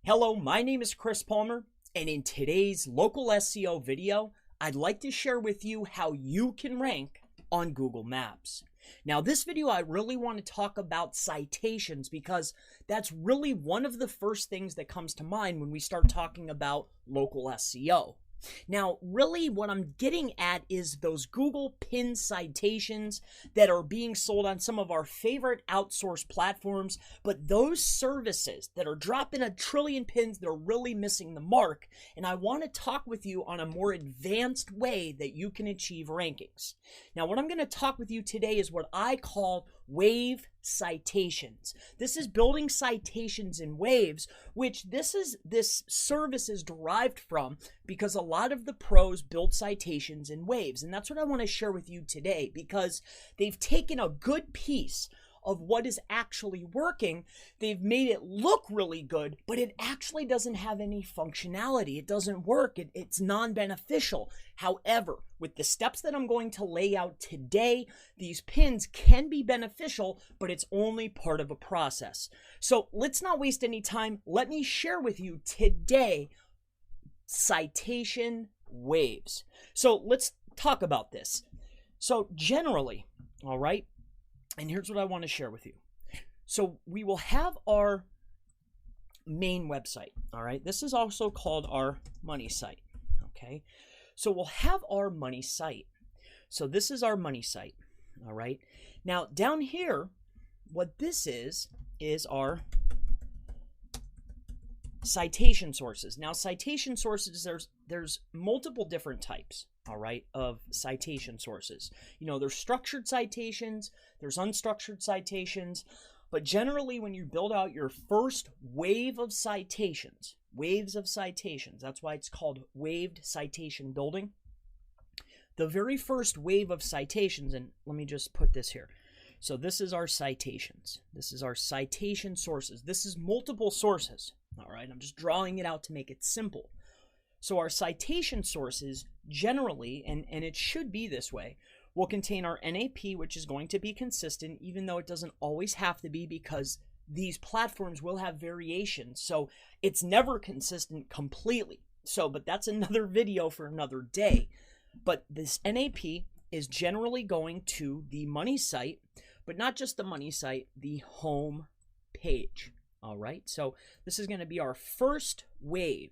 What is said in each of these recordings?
Hello, my name is Chris Palmer, and in today's local SEO video, I'd like to share with you how you can rank on Google Maps. Now, this video, I really want to talk about citations because that's really one of the first things that comes to mind when we start talking about local SEO. Now, really what I'm getting at is those Google pin citations that are being sold on some of our favorite outsourced platforms, but those services that are dropping a trillion pins, they're really missing the mark. And I want to talk with you on a more advanced way that you can achieve rankings. Now, what I'm going to talk with you today is what I call wave citations. This is building citations in waves, which this service is derived from because a lot of the pros build citations in waves. And that's what I want to share with you today, because they've taken a good piece of what is actually working, they've made it look really good, but it actually doesn't have any functionality. It doesn't work. It's non-beneficial. However, with the steps that I'm going to lay out today, these pins can be beneficial, but it's only part of a process. So let's not waste any time. Let me share with you today citation waves. So let's talk about this. So generally, all right, and here's what I want to share with you. So we will have our main website, all right? This is also called our money site, okay? So we'll have our money site. So this is our money site, all right? Now down here, what this is our citation sources. Now citation sources, there's multiple different types, all right, of citation sources. You know, there's structured citations, there's unstructured citations, but generally when you build out your first wave of citations, that's why it's called waved citation building. The very first wave of citations, and let me just put this here. So this is our citations. This is our citation sources. This is multiple sources, all right? I'm just drawing it out to make it simple. So our citation sources generally, and it should be this way, will contain our NAP, which is going to be consistent, even though it doesn't always have to be because these platforms will have variations. So it's never consistent completely. So, but that's another video for another day. But this NAP is generally going to the money site, but not just the money site, the home page. All right. So this is going to be our first wave.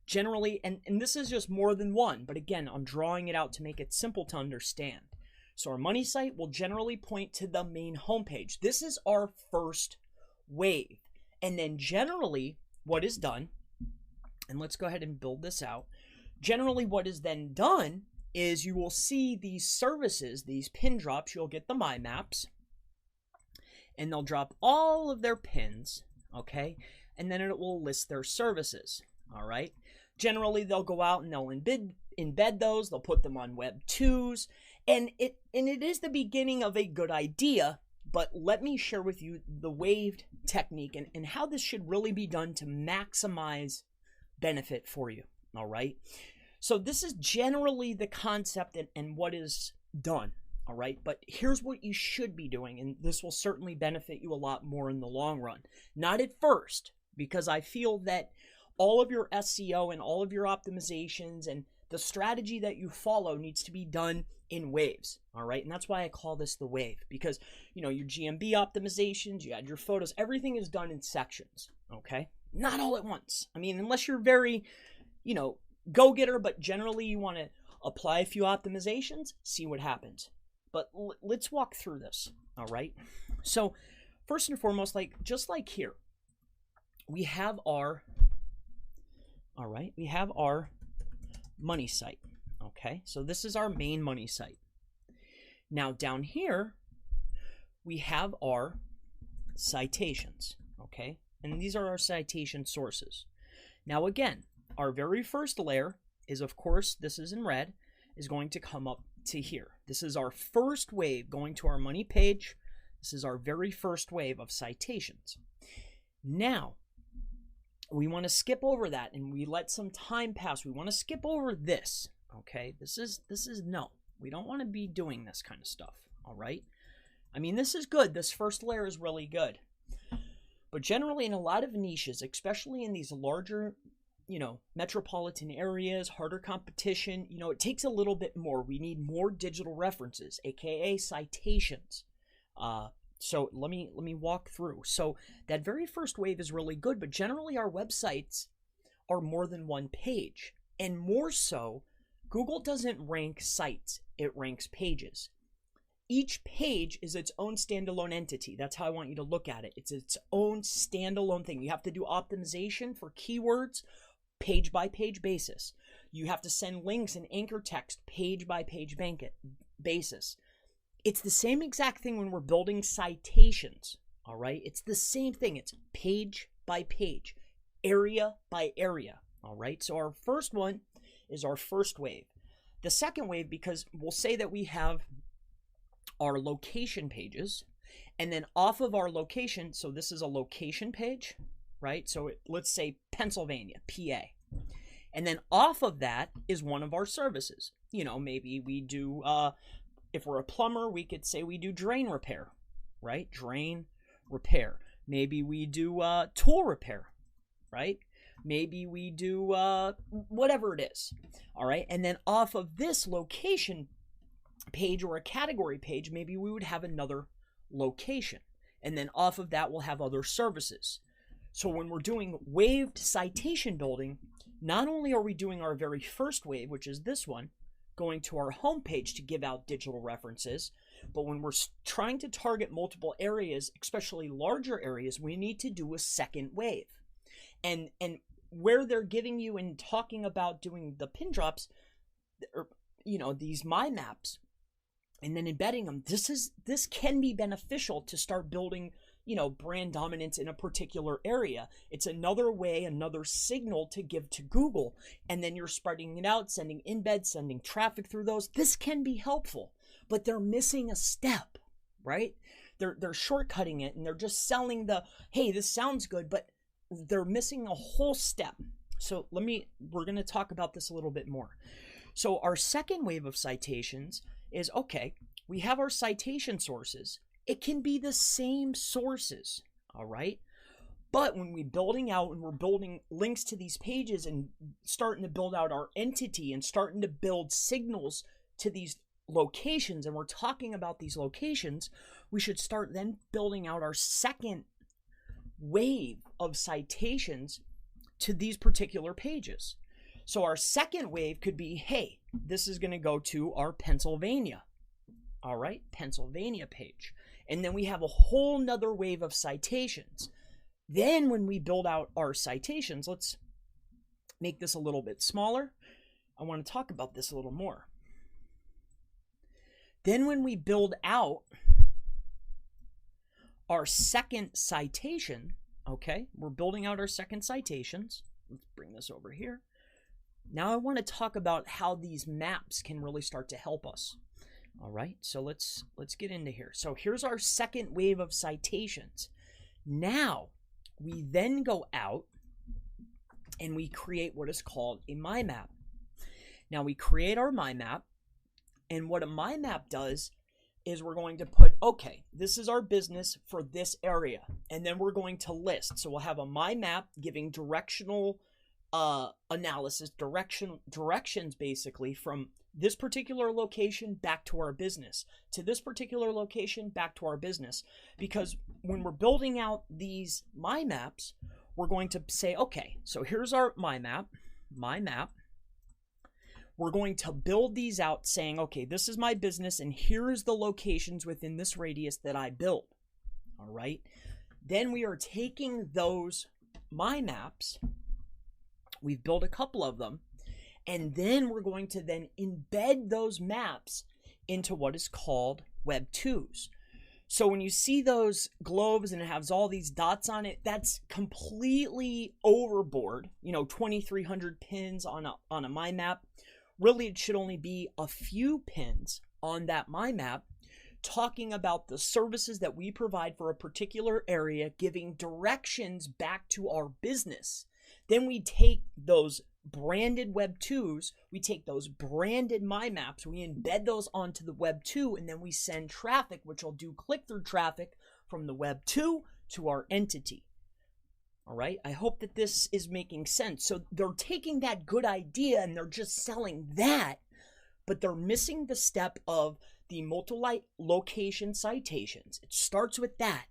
Generally, and this is just more than one, but again, I'm drawing it out to make it simple to understand. So our money site will generally point to the main homepage. This is our first wave. And then generally what is done, and let's go ahead and build this out. Generally what is then done is you will see these services, these pin drops, you'll get the My Maps, and they'll drop all of their pins, okay? And then it will list their services, all right? Generally, they'll go out and they'll embed those. They'll put them on Web 2s. And it is the beginning of a good idea, but let me share with you the waved technique and how this should really be done to maximize benefit for you, all right? So this is generally the concept and what is done, all right? But here's what you should be doing, and this will certainly benefit you a lot more in the long run. Not at first, because I feel that all of your SEO and all of your optimizations and the strategy that you follow needs to be done in waves, all right? And that's why I call this the wave, because, you know, your GMB optimizations, you add your photos, everything is done in sections, okay? Not all at once. I mean, unless you're very, you know, go-getter, but generally you want to apply a few optimizations, see what happens. But let's walk through this, all right? So first and foremost, just like here, we have our money site, okay? So this is our main money site. Now down here, we have our citations, okay? And these are our citation sources. Now again, our very first layer is, of course, this is in red, is going to come up to here. This is our first wave going to our money page. This is our very first wave of citations. Now, we want to skip over that and we let some time pass. We want to skip over this, okay? This is no. We don't want to be doing this kind of stuff, all right? I mean, this is good. This first layer is really good. But generally in a lot of niches, especially in these larger, metropolitan areas, harder competition, it takes a little bit more. We need more digital references, aka citations. So let me walk through. So that very first wave is really good, but generally our websites are more than one page. And more so, Google doesn't rank sites, it ranks pages. Each page is its own standalone entity. That's how I want you to look at it. It's its own standalone thing. You have to do optimization for keywords, page by page basis. You have to send links and anchor text page by page basis. It's the same exact thing when we're building citations, all right? It's the same thing. It's page by page, area by area, all right? So our first one is our first wave. The second wave, because we'll say that we have our location pages, and then off of our location, so this is a location page, right? So let's say Pennsylvania, PA. And then off of that is one of our services. Maybe we do, if we're a plumber, we could say we do drain repair, right? Drain repair. Maybe we do tool repair, right? Maybe we do whatever it is, all right? And then off of this location page or a category page, maybe we would have another location. And then off of that, we'll have other services. So when we're doing waved citation building, not only are we doing our very first wave, which is this one, going to our homepage to give out digital references, but when we're trying to target multiple areas, especially larger areas, we need to do a second wave. And where they're giving you and talking about doing the pin drops, or these My Maps, and then embedding them, this can be beneficial to start building brand dominance in a particular area. It's another way, another signal to give to Google, and then you're spreading it out, sending embeds, sending traffic through those. This can be helpful, but they're missing a step, right? They're shortcutting it, and they're just selling the, hey, this sounds good, but they're missing a whole step. So we're going to talk about this a little bit more. So our second wave of citations is, okay, we have our citation sources. It can be the same sources, all right? But when we're building out and we're building links to these pages and starting to build out our entity and starting to build signals to these locations, and we're talking about these locations, we should start then building out our second wave of citations to these particular pages. So our second wave could be, hey, this is going to go to our Pennsylvania, all right, Pennsylvania page. And then we have a whole nother wave of citations. Then when we build out our citations, let's make this a little bit smaller. I want to talk about this a little more. Then when we build out our second citation, okay, we're building out our second citations. Let's bring this over here. Now I want to talk about how these maps can really start to help us. All right, so let's get into here. So here's our second wave of citations. Now we then go out and we create what is called a My Map. Now we create our My Map, and what a My Map does is we're going to put, okay, this is our business for this area, and then we're going to list. So we'll have a My Map giving directional analysis, directions basically from this particular location back to our business, to this particular location back to our business. Because when we're building out these My Maps, we're going to say, okay, so here's our My Map. We're going to build these out saying, okay, this is my business and here is the locations within this radius that I built. All right. Then we are taking those My Maps. We've built a couple of them. And then we're going to then embed those maps into what is called Web 2s. So when you see those globes and it has all these dots on it, that's completely overboard. 2,300 pins on a My Map. Really, it should only be a few pins on that My Map talking about the services that we provide for a particular area, giving directions back to our business. Then we take those branded Web 2s, we take those branded My Maps, we embed those onto the Web 2, and then we send traffic, which will do click-through traffic from the Web 2 to our entity. All right. I hope that this is making sense. So they're taking that good idea and they're just selling that, but they're missing the step of the multi-location citations. It starts with that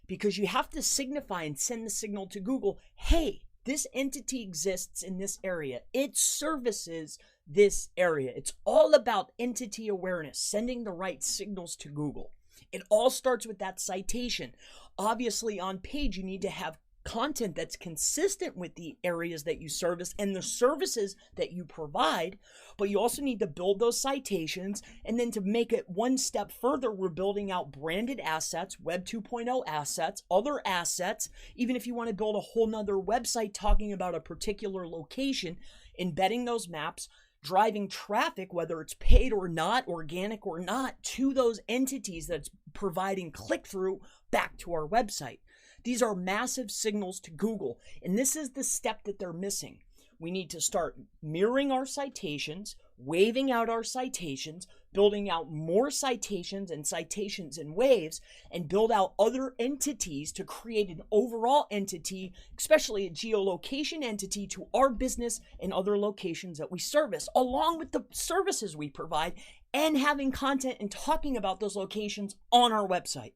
because you have to signify and send the signal to Google, hey, this entity exists in this area. It services this area. It's all about entity awareness, sending the right signals to Google. It all starts with that citation. Obviously, on page, you need to have content that's consistent with the areas that you service and the services that you provide, but you also need to build those citations. And then to make it one step further, we're building out branded assets, Web 2.0 assets, other assets. Even if you want to build a whole nother website talking about a particular location, embedding those maps, driving traffic, whether it's paid or not, organic or not, to those entities that's providing click-through back to our website. These are massive signals to Google, and this is the step that they're missing. We need to start mirroring our citations, waving out our citations, building out more citations in waves, and build out other entities to create an overall entity, especially a geolocation entity to our business and other locations that we service, along with the services we provide, and having content and talking about those locations on our website.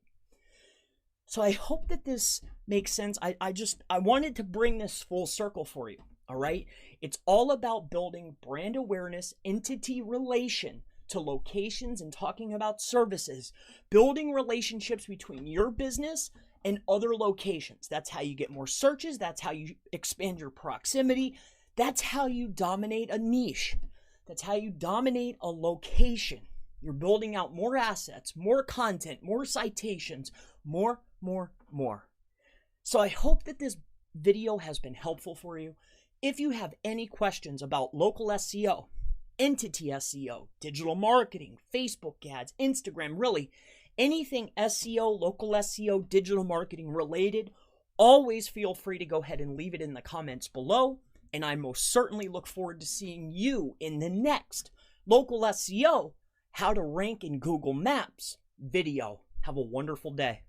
So I hope that this makes sense. I wanted to bring this full circle for you, all right? It's all about building brand awareness, entity relation to locations and talking about services, building relationships between your business and other locations. That's how you get more searches. That's how you expand your proximity. That's how you dominate a niche. That's how you dominate a location. You're building out more assets, more content, more citations, more. So I hope that this video has been helpful for you. If you have any questions about local SEO, entity SEO, digital marketing, Facebook ads, Instagram, really anything SEO, local SEO, digital marketing related, always feel free to go ahead and leave it in the comments below. And I most certainly look forward to seeing you in the next local SEO, how to rank in Google Maps video. Have a wonderful day.